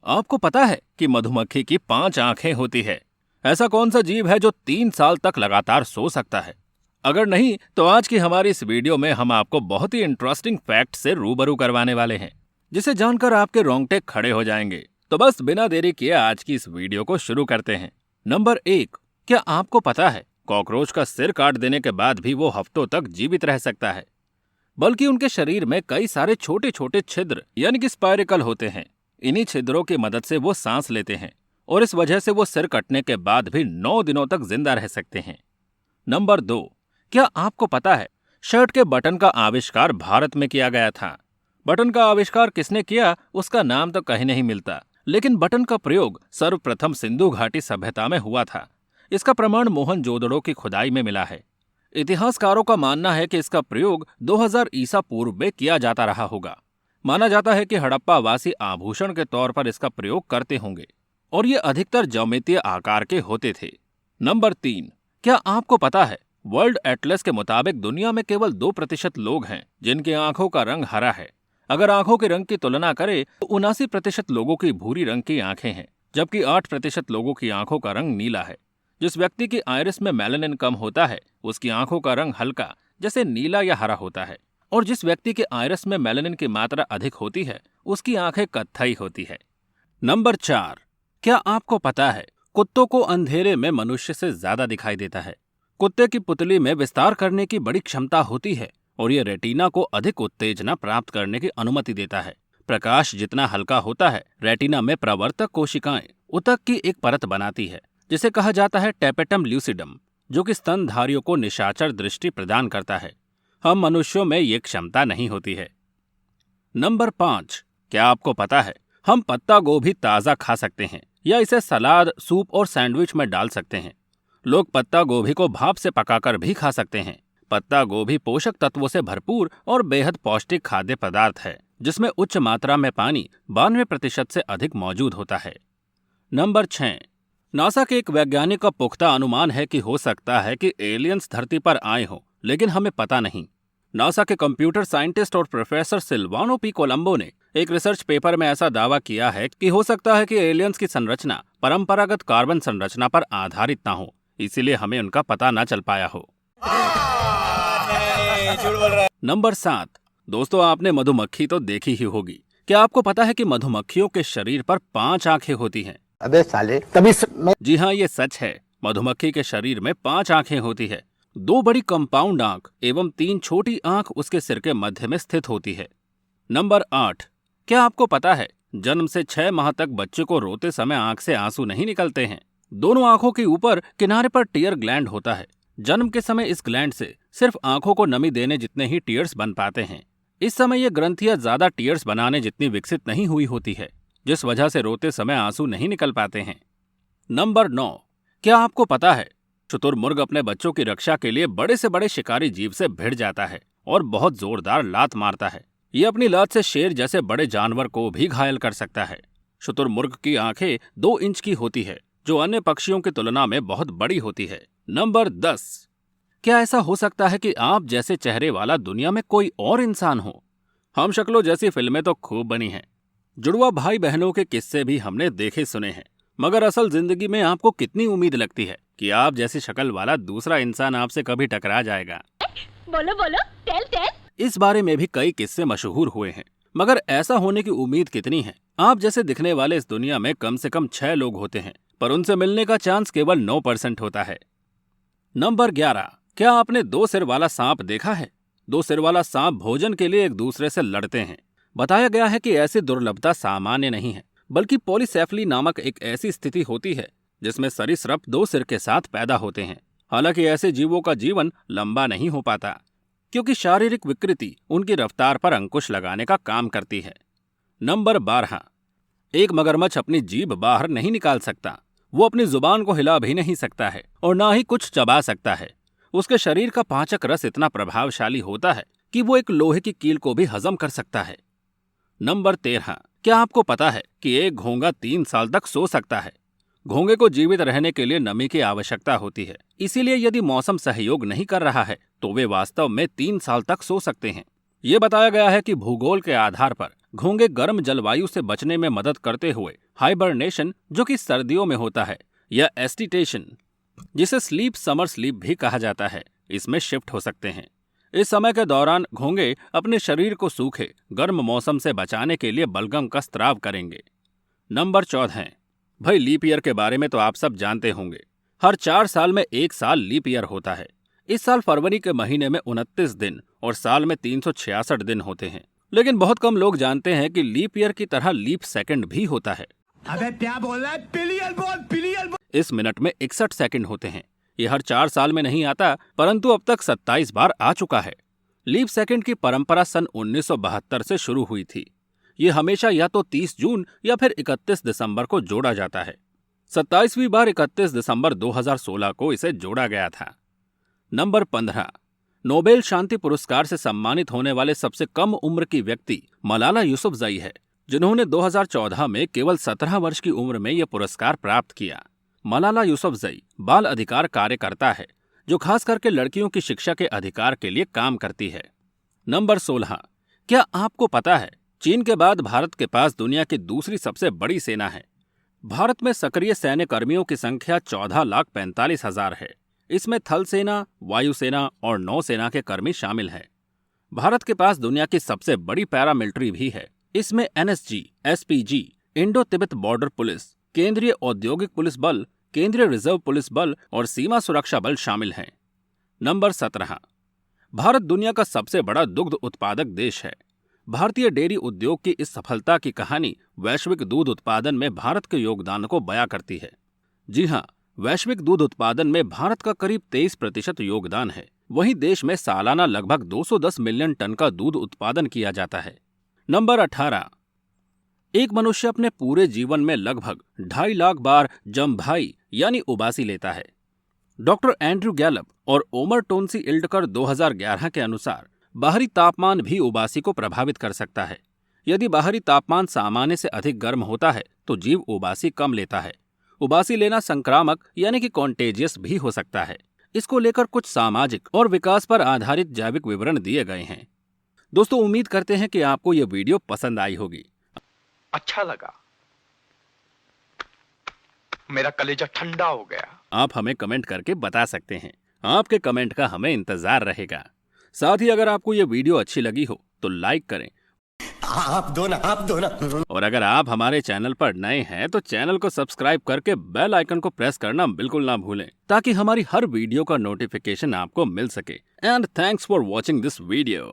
आपको पता है कि मधुमक्खी की 5 आंखें होती है? ऐसा कौन सा जीव है जो 3 साल तक लगातार सो सकता है? अगर नहीं तो आज की हमारी इस वीडियो में हम आपको बहुत ही इंटरेस्टिंग फैक्ट से रूबरू करवाने वाले हैं, जिसे जानकर आपके रोंगटे खड़े हो जाएंगे। तो बस बिना देरी किए आज की इस वीडियो को शुरू करते हैं। नंबर 1, क्या आपको पता है कॉकरोच का सिर काट देने के बाद भी वो हफ्तों तक जीवित रह सकता है? बल्कि उनके शरीर में कई सारे छोटे छोटे छिद्र यानी कि स्पाइरिकल होते हैं। इन्हीं छिद्रों की मदद से वो सांस लेते हैं और इस वजह से वो सिर कटने के बाद भी 9 दिनों तक जिंदा रह सकते हैं। नंबर 2, क्या आपको पता है शर्ट के बटन का आविष्कार भारत में किया गया था? बटन का आविष्कार किसने किया उसका नाम तो कहीं नहीं मिलता, लेकिन बटन का प्रयोग सर्वप्रथम सिंधु घाटी सभ्यता में हुआ था। इसका प्रमाण मोहनजोदड़ो की खुदाई में मिला है। इतिहासकारों का मानना है कि इसका प्रयोग 2000 ईसा पूर्व में किया जाता रहा होगा। माना जाता है कि हड़प्पा वासी आभूषण के तौर पर इसका प्रयोग करते होंगे और ये अधिकतर ज्यामितीय आकार के होते थे। नंबर 3, क्या आपको पता है वर्ल्ड एटलस के मुताबिक दुनिया में केवल 2% लोग हैं जिनकी आंखों का रंग हरा है। अगर आंखों के रंग की तुलना करें तो 79% लोगों की भूरी रंग की आंखें हैं, जबकि 8% लोगों की आंखों का रंग नीला है। जिस व्यक्ति की आइरिस में मेलानिन कम होता है उसकी आंखों का रंग हल्का जैसे नीला या हरा होता है, और जिस व्यक्ति के आइरिस में मेलानिन की मात्रा अधिक होती है उसकी आंखें कत्थई होती है। नंबर 4, क्या आपको पता है कुत्तों को अंधेरे में मनुष्य से ज्यादा दिखाई देता है? कुत्ते की पुतली में विस्तार करने की बड़ी क्षमता होती है और ये रेटिना को अधिक उत्तेजना प्राप्त करने की अनुमति देता है। प्रकाश जितना हल्का होता है, रेटिना में प्रवर्तक कोशिकाएं उतक की एक परत बनाती है जिसे कहा जाता है टैपेटम ल्यूसिडम, जो कि स्तनधारियों को निशाचर दृष्टि प्रदान करता है। हम मनुष्यों में ये क्षमता नहीं होती है। नंबर 5, क्या आपको पता है हम पत्ता गोभी ताज़ा खा सकते हैं या इसे सलाद, सूप और सैंडविच में डाल सकते हैं। लोग पत्ता गोभी को भाप से पकाकर भी खा सकते हैं। पत्ता गोभी पोषक तत्वों से भरपूर और बेहद पौष्टिक खाद्य पदार्थ है, जिसमें उच्च मात्रा में पानी 92% से अधिक मौजूद होता है। नंबर 6, नासा के एक वैज्ञानिक का पुख्ता अनुमान है कि हो सकता है कि एलियंस धरती पर आए हों, लेकिन हमें पता नहीं। नासा के कंप्यूटर साइंटिस्ट और प्रोफेसर सिल्वानो पी कोलंबो ने एक रिसर्च पेपर में ऐसा दावा किया है कि हो सकता है कि एलियंस की संरचना परंपरागत कार्बन संरचना पर आधारित ना हो, इसीलिए हमें उनका पता ना चल पाया हो। नंबर 7, दोस्तों आपने मधुमक्खी तो देखी ही होगी। क्या आपको पता है कि मधुमक्खियों के शरीर पर 5 आंखें होती हैं? अबे साले जी हाँ, ये सच है। मधुमक्खी के शरीर में 5 आंखें होती है। 2 बड़ी कंपाउंड आंख एवं 3 छोटी आंख उसके सिर के मध्य में स्थित होती है। नंबर 8, क्या आपको पता है जन्म से 6 माह तक बच्चे को रोते समय आंख से आंसू नहीं निकलते हैं। दोनों आंखों के ऊपर किनारे पर टीयर ग्लैंड होता है। जन्म के समय इस ग्लैंड से सिर्फ आंखों को नमी देने जितने ही टीयर्स बन पाते हैं। इस समय ये ग्रंथियां ज्यादा टीयर्स बनाने जितनी विकसित नहीं हुई होती है, जिस वजह से रोते समय आंसू नहीं निकल पाते हैं। नंबर 9, क्या आपको पता है शुतुरमुर्ग अपने बच्चों की रक्षा के लिए बड़े से बड़े शिकारी जीव से भिड़ जाता है और बहुत जोरदार लात मारता है। ये अपनी लात से शेर जैसे बड़े जानवर को भी घायल कर सकता है। शुतुरमुर्ग की आंखें 2 इंच की होती है, जो अन्य पक्षियों की तुलना में बहुत बड़ी होती है। नंबर 10, क्या ऐसा हो सकता है कि आप जैसे चेहरे वाला दुनिया में कोई और इंसान हो? हम शक्लों जैसी फिल्में तो खूब बनी हैं, जुड़वा भाई बहनों के किस्से भी हमने देखे सुने हैं, मगर असल जिंदगी में आपको कितनी उम्मीद लगती है कि आप जैसी शक्ल वाला दूसरा इंसान आपसे कभी टकरा जाएगा? बोलो बोलो, टेल टेल। इस बारे में भी कई किस्से मशहूर हुए हैं, मगर ऐसा होने की उम्मीद कितनी है? आप जैसे दिखने वाले इस दुनिया में कम से कम 6 लोग होते हैं, पर उनसे मिलने का चांस केवल 9% होता है। नंबर 11, क्या आपने 2 सिर वाला सांप देखा है? 2 सिर वाला सांप भोजन के लिए एक दूसरे से लड़ते हैं। बताया गया है कि ऐसी दुर्लभता सामान्य नहीं है, बल्कि पॉलीसेफली नामक एक ऐसी स्थिति होती है जिसमें सरीसृप 2 सिर के साथ पैदा होते हैं। हालांकि ऐसे जीवों का जीवन लंबा नहीं हो पाता, क्योंकि शारीरिक विकृति उनकी रफ्तार पर अंकुश लगाने का काम करती है। नंबर 12, एक मगरमच्छ अपनी जीभ बाहर नहीं निकाल सकता। वो अपनी जुबान को हिला भी नहीं सकता है और ना ही कुछ चबा सकता है। उसके शरीर का पाचक रस इतना प्रभावशाली होता है कि वो एक लोहे की कील को भी हजम कर सकता है। नंबर 13, क्या आपको पता है कि एक घोंगा 3 साल तक सो सकता है? घोंगे को जीवित रहने के लिए नमी की आवश्यकता होती है, इसीलिए यदि मौसम सहयोग नहीं कर रहा है तो वे वास्तव में 3 साल तक सो सकते हैं। ये बताया गया है कि भूगोल के आधार पर घोंगे गर्म जलवायु से बचने में मदद करते हुए हाइबरनेशन, जो कि सर्दियों में होता है, या एस्टिटेशन, जिसे स्लीप समर स्लीप भी कहा जाता है, इसमें शिफ्ट हो सकते हैं। इस समय के दौरान घोंगे अपने शरीर को सूखे गर्म मौसम से बचाने के लिए बलगम का स्त्राव करेंगे। नंबर 14। भाई, लीप ईयर के बारे में तो आप सब जानते होंगे। हर 4 साल में एक साल लीप ईयर होता है। इस साल फरवरी के महीने में 29 दिन और साल में 366 दिन होते हैं। लेकिन बहुत कम लोग जानते हैं कि लीप ईयर की तरह लीप सेकंड भी होता है। अबे क्या बोल रहा है? पिलियन बोल। इस मिनट में 61 सेकंड होते हैं। ये हर 4 साल में नहीं आता, परंतु अब तक 27 बार आ चुका है। लीप सेकंड की परंपरा सन 1972 से शुरू हुई थी। ये हमेशा या तो 30 जून या फिर 31 दिसंबर को जोड़ा जाता है। 27वीं बार 31 दिसंबर 2016 को इसे जोड़ा गया था। नंबर 15। नोबेल शांति पुरस्कार से सम्मानित होने वाले सबसे कम उम्र की व्यक्ति मलाला यूसुफजई है, जिन्होंने 2014 में केवल 17 वर्ष की उम्र में यह पुरस्कार प्राप्त किया। मलाला यूसुफजई बाल अधिकार कार्यकर्ता है, जो खास करके लड़कियों की शिक्षा के अधिकार के लिए काम करती है। नंबर 16। क्या आपको पता है, चीन के बाद भारत के पास दुनिया की दूसरी सबसे बड़ी सेना है। भारत में सक्रिय सैन्य कर्मियों की संख्या 14,45,000 है। इसमें थल सेना, वायुसेना और नौसेना के कर्मी शामिल हैं। भारत के पास दुनिया की सबसे बड़ी पैरामिलिट्री भी है। इसमें NSG, SPG, Indo Tibet border police, केंद्रीय औद्योगिक पुलिस बल, केंद्रीय रिजर्व पुलिस बल और सीमा सुरक्षा बल शामिल हैं। नंबर 17। भारत दुनिया का सबसे बड़ा दुग्ध उत्पादक देश है। भारतीय डेयरी उद्योग की इस सफलता की कहानी वैश्विक दूध उत्पादन में भारत के योगदान को बयां करती है। जी हां, वैश्विक दूध उत्पादन में भारत का करीब 23% योगदान है। वहीं देश में सालाना लगभग 210 मिलियन टन का दूध उत्पादन किया जाता है। नंबर 18। एक मनुष्य अपने पूरे जीवन में लगभग 2.5 लाख बार जमभाई यानी उबासी लेता है। डॉक्टर एंड्रयू गैलप और ओमर टोन्सी इल्डकर 2011 के अनुसार बाहरी तापमान भी उबासी को प्रभावित कर सकता है। यदि बाहरी तापमान सामान्य से अधिक गर्म होता है तो जीव उबासी कम लेता है। उबासी लेना संक्रामक यानी कि कॉन्टेजियस भी हो सकता है। इसको लेकर कुछ सामाजिक और विकास पर आधारित जैविक विवरण दिए गए हैं। दोस्तों, उम्मीद करते हैं कि आपको यह वीडियो पसंद आई होगी। अच्छा लगा, मेरा कलेजा ठंडा हो गया। आप हमें कमेंट करके बता सकते हैं। आपके कमेंट का हमें इंतजार रहेगा। साथ ही अगर आपको यह वीडियो अच्छी लगी हो तो लाइक करें। आप दो ना। और अगर आप हमारे चैनल पर नए हैं तो चैनल को सब्सक्राइब करके बेल आइकन को प्रेस करना बिल्कुल ना भूलें, ताकि हमारी हर वीडियो का नोटिफिकेशन आपको मिल सके। And thanks for watching this video.